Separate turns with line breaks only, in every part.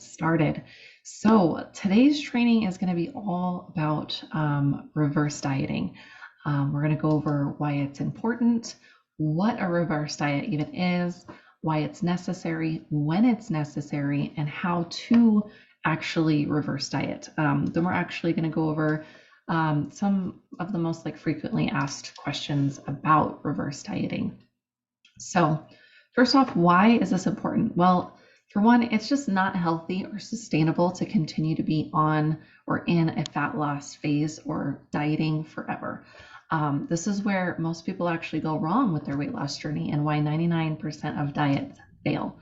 get started. So today's training is going to be all about reverse dieting. We're going to go over why it's important, what a reverse diet even is, why it's necessary, when it's necessary, and how to actually reverse diet. Then we're actually going to go over some of the most frequently asked questions about reverse dieting. So first off, why is this important? Well, for one, it's just not healthy or sustainable to continue to be on or in a fat loss phase or dieting forever. This is where most people actually go wrong with their weight loss journey and why 99% of diets fail.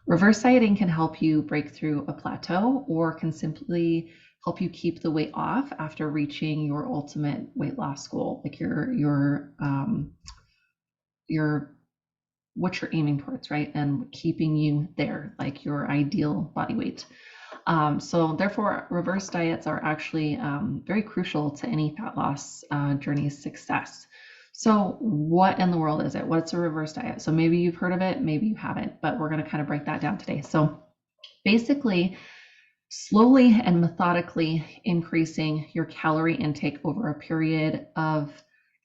Reverse dieting can help you break through a plateau or can simply help you keep the weight off after reaching your ultimate weight loss goal, like your what you're aiming towards, right? And keeping you there, like your ideal body weight. So therefore, reverse diets are actually very crucial to any fat loss journey's success. So what in the world is it? What's a reverse diet? So maybe you've heard of it, maybe you haven't, but we're going to kind of break that down today. So basically, slowly and methodically increasing your calorie intake over a period of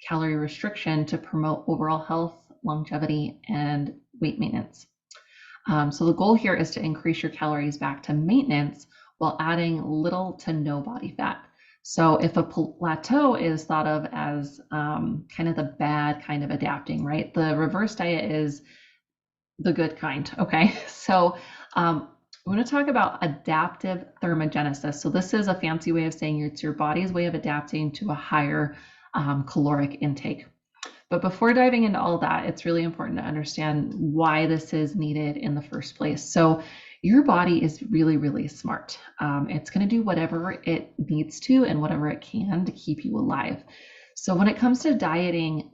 calorie restriction to promote overall health, longevity, and weight maintenance. So the goal here is to increase your calories back to maintenance while adding little to no body fat. So if a plateau is thought of as kind of the bad kind of adapting, right? The reverse diet is the good kind, okay? So I'm going to talk about adaptive thermogenesis. So this is a fancy way of saying it's your body's way of adapting to a higher caloric intake. But before diving into all that, it's really important to understand why this is needed in the first place. So your body is really, really smart. It's going to do whatever it needs to and whatever it can to keep you alive. So when it comes to dieting,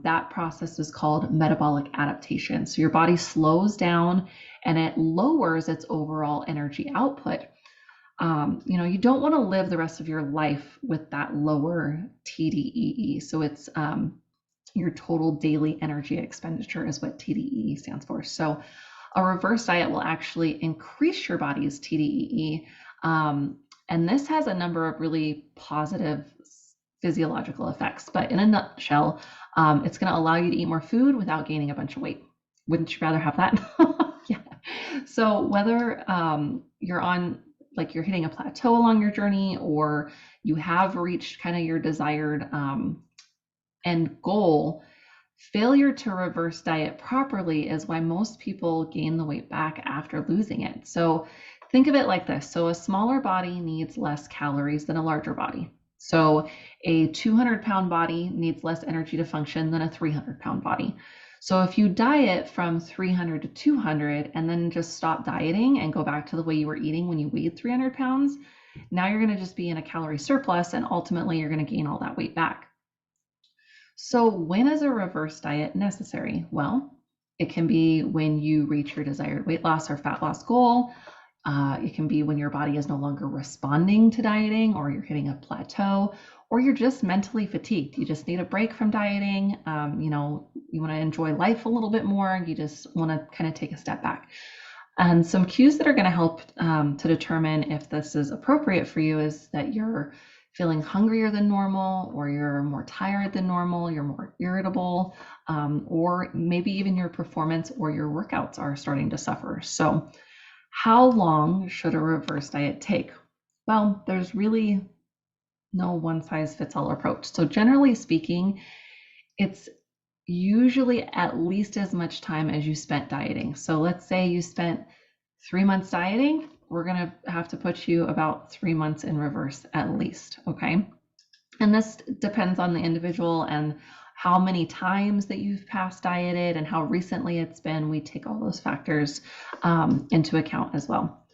that process is called metabolic adaptation. So your body slows down and it lowers its overall energy output. You don't want to live the rest of your life with that lower TDEE. So it's your total daily energy expenditure is what TDEE stands for. So a reverse diet will actually increase your body's TDEE. And this has a number of really positive physiological effects. But in a nutshell, it's going to allow you to eat more food without gaining a bunch of weight. Wouldn't you rather have that? Yeah. So whether you're on you're hitting a plateau along your journey or you have reached kind of your desired end goal, failure to reverse diet properly is why most people gain the weight back after losing it. So think of it like this. So a smaller body needs less calories than a larger body. So a 200-pound body needs less energy to function than a 300-pound body. So if you diet from 300 to 200 and then just stop dieting and go back to the way you were eating when you weighed 300 pounds, now you're going to just be in a calorie surplus and ultimately you're going to gain all that weight back. So when is a reverse diet necessary? Well, it can be when you reach your desired weight loss or fat loss goal. It can be when your body is no longer responding to dieting or you're hitting a plateau or you're just mentally fatigued. You just need a break from dieting. You want to enjoy life a little bit more. You just want to kind of take a step back. And some cues that are going to help to determine if this is appropriate for you is that you're feeling hungrier than normal, or you're more tired than normal, you're more irritable, or maybe even your performance or your workouts are starting to suffer. So how long should a reverse diet take? Well, there's really no one size fits all approach. So generally speaking, it's usually at least as much time as you spent dieting. So let's say you spent 3 months dieting, we're going to have to put you about 3 months in reverse at least, okay? And this depends on the individual and how many times that you've past dieted and how recently it's been. We take all those factors into account as well.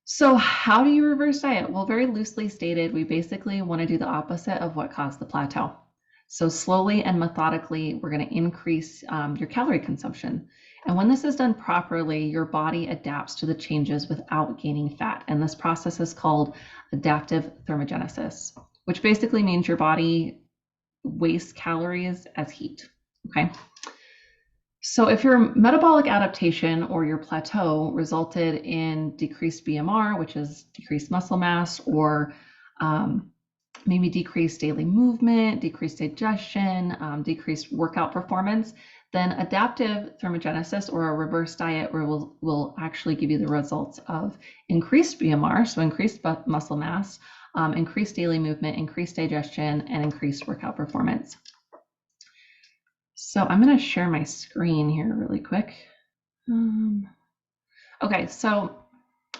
So how do you reverse diet? Well, very loosely stated, we basically want to do the opposite of what caused the plateau. So slowly and methodically, we're going to increase your calorie consumption. And when this is done properly, your body adapts to the changes without gaining fat. And this process is called adaptive thermogenesis, which basically means your body wastes calories as heat, okay? So if your metabolic adaptation or your plateau resulted in decreased BMR, which is decreased muscle mass, or maybe decreased daily movement, decreased digestion, decreased workout performance, then adaptive thermogenesis or a reverse diet will actually give you the results of increased BMR, so increased muscle mass, increased daily movement, increased digestion, and increased workout performance. So I'm going to share my screen here really quick. Okay, so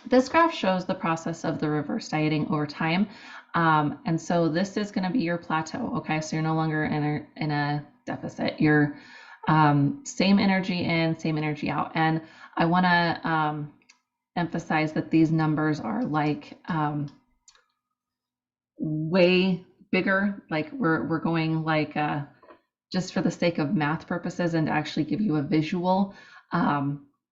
this graph shows the process of the reverse dieting over time. And so this is going to be your plateau. Okay, so you're no longer in a deficit. You're same energy in, same energy out. And I want to emphasize that these numbers are like way bigger. Like we're going like just for the sake of math purposes and to actually give you a visual,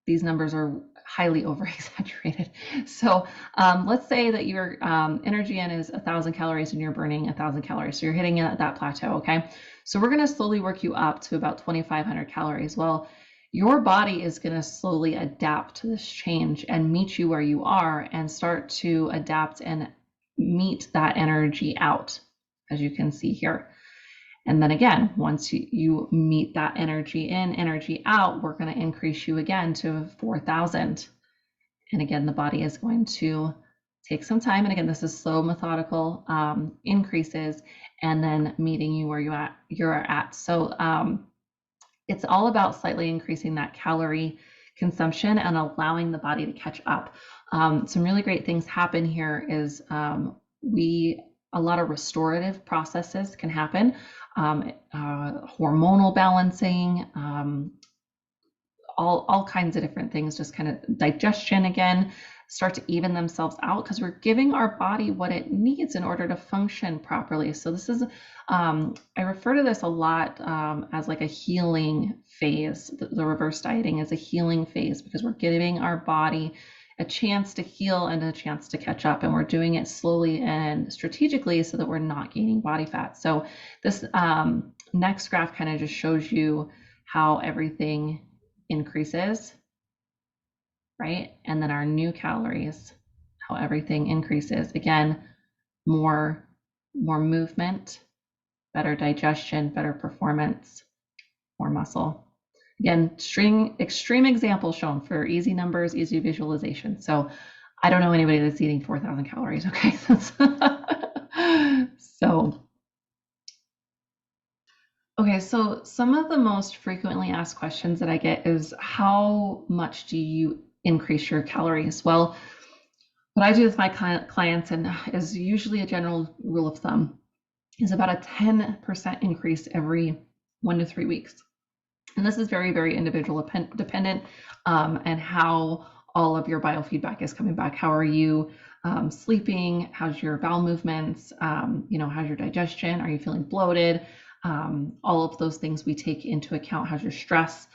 these numbers are highly over exaggerated. So let's say that your energy in is 1,000 calories and you're burning 1,000 calories. So you're hitting that plateau, okay? So we're gonna slowly work you up to about 2,500 calories. Well, your body is gonna slowly adapt to this change and meet you where you are and start to adapt and meet that energy out, as you can see here. And then again, once you meet that energy in, energy out, we're going to increase you again to 4,000. And again, the body is going to take some time. And again, this is slow, methodical increases, and then meeting you where you're at. So it's all about slightly increasing that calorie consumption and allowing the body to catch up. Some really great things happen here is a lot of restorative processes can happen. Hormonal balancing, all kinds of different things, just kind of digestion again, start to even themselves out because we're giving our body what it needs in order to function properly. So this is, I refer to this a lot as like a healing phase. The reverse dieting is a healing phase because we're giving our body a chance to heal and a chance to catch up, and we're doing it slowly and strategically so that we're not gaining body fat. So this next graph kind of just shows you how everything increases, right? And then our new calories, how everything increases. Again, more movement, better digestion, better performance, more muscle. Again, extreme example shown for easy numbers, easy visualization. So I don't know anybody that's eating 4,000 calories, okay? Okay, so some of the most frequently asked questions that I get is how much do you increase your calories? Well, what I do with my clients and is usually a general rule of thumb is about a 10% increase every 1 to 3 weeks. And this is very, very individual dependent and how all of your biofeedback is coming back. How are you sleeping? How's your bowel movements? How's your digestion? Are you feeling bloated? All of those things we take into account. How's your stress?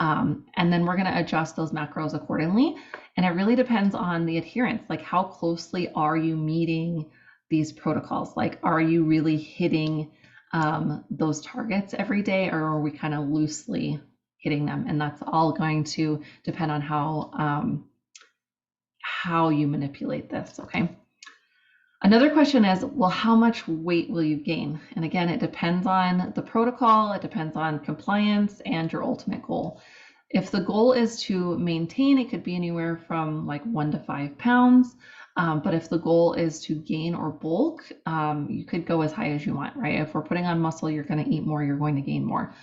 And then we're going to adjust those macros accordingly. And it really depends on the adherence. Like how closely are you meeting these protocols? Like, are you really hitting those targets every day, or are we kind of loosely hitting them? And that's all going to depend on how you manipulate this, okay? Another question is, well, how much weight will you gain? And again, it depends on the protocol, it depends on compliance and your ultimate goal. If the goal is to maintain, it could be anywhere from like 1 to 5 pounds. But if the goal is to gain or bulk, you could go as high as you want, right? If we're putting on muscle, you're going to eat more, you're going to gain more.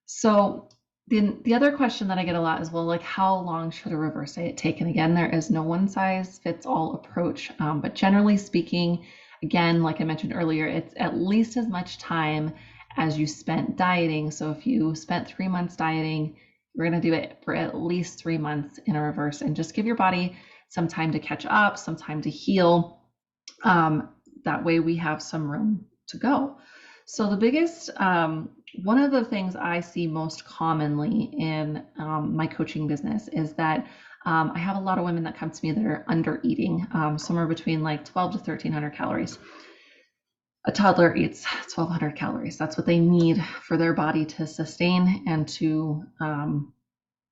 So the other question that I get a lot is, well, like how long should a reverse diet take? And again, there is no one size fits all approach. But generally speaking, again, like I mentioned earlier, it's at least as much time as you spent dieting. So if you spent 3 months dieting, you're going to do it for at least 3 months in a reverse and just give your body some time to catch up, some time to heal. That way we have some room to go. So the biggest, one of the things I see most commonly in my coaching business is that I have a lot of women that come to me that are under eating, somewhere between like 12 to 1,300 calories. A toddler eats 1,200 calories. That's what they need for their body to sustain and to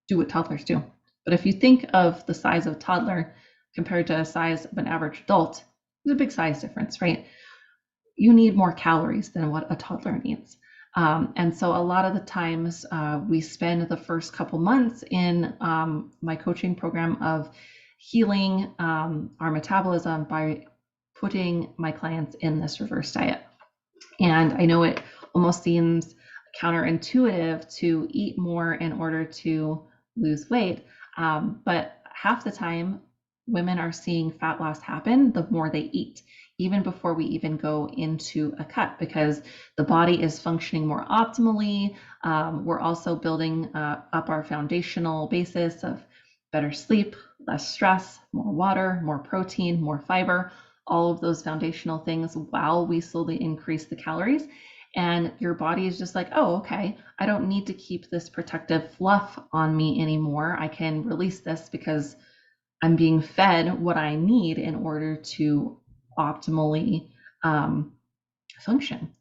do what toddlers do. But if you think of the size of a toddler compared to the size of an average adult, there's a big size difference, right? You need more calories than what a toddler needs. And so a lot of the times we spend the first couple months in my coaching program of healing our metabolism by putting my clients in this reverse diet. And I know it almost seems counterintuitive to eat more in order to lose weight. But half the time, women are seeing fat loss happen the more they eat, even before we even go into a cut, because the body is functioning more optimally. We're also building up our foundational basis of better sleep, less stress, more water, more protein, more fiber, all of those foundational things while we slowly increase the calories. And your body is just like, oh, okay, I don't need to keep this protective fluff on me anymore. I can release this because I'm being fed what I need in order to optimally function.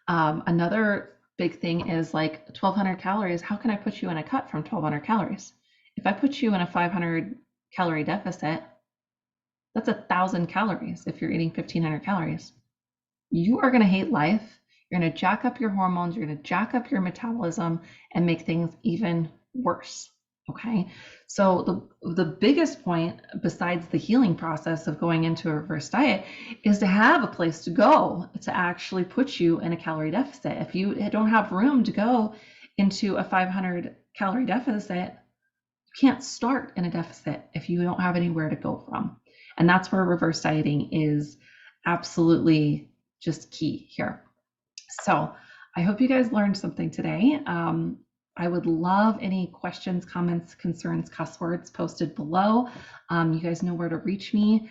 Another big thing is like 1,200 calories. How can I put you in a cut from 1,200 calories? If I put you in a 500 calorie deficit, that's 1,000 calories if you're eating 1,500 calories. You are going to hate life. You're going to jack up your hormones. You're going to jack up your metabolism and make things even worse. Okay. So the biggest point, besides the healing process of going into a reverse diet, is to have a place to go to actually put you in a calorie deficit. If you don't have room to go into a 500 calorie deficit, you can't start in a deficit if you don't have anywhere to go from. And that's where reverse dieting is absolutely just key here. So I hope you guys learned something today. I would love any questions, comments, concerns, cuss words posted below. You guys know where to reach me.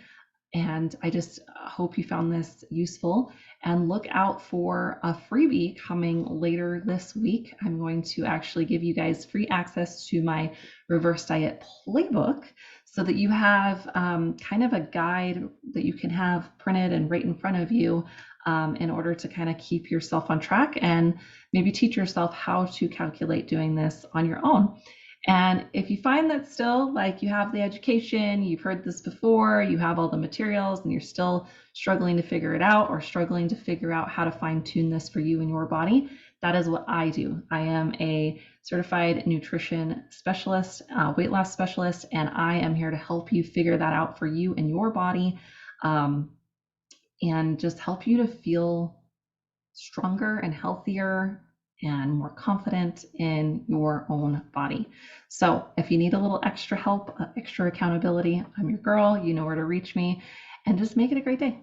And I just hope you found this useful, and look out for a freebie coming later this week. I'm going to actually give you guys free access to my reverse diet playbook so that you have kind of a guide that you can have printed and right in front of you in order to kind of keep yourself on track and maybe teach yourself how to calculate doing this on your own. And if you find that still, like, you have the education, you've heard this before, you have all the materials, and you're still struggling to figure it out, or struggling to figure out how to fine tune this for you and your body, that is what I do. I am a certified nutrition specialist, weight loss specialist, and I am here to help you figure that out for you and your body, and just help you to feel stronger and healthier and more confident in your own body. So if you need a little extra help, extra accountability, I'm your girl. You know where to reach me, and just make it a great day.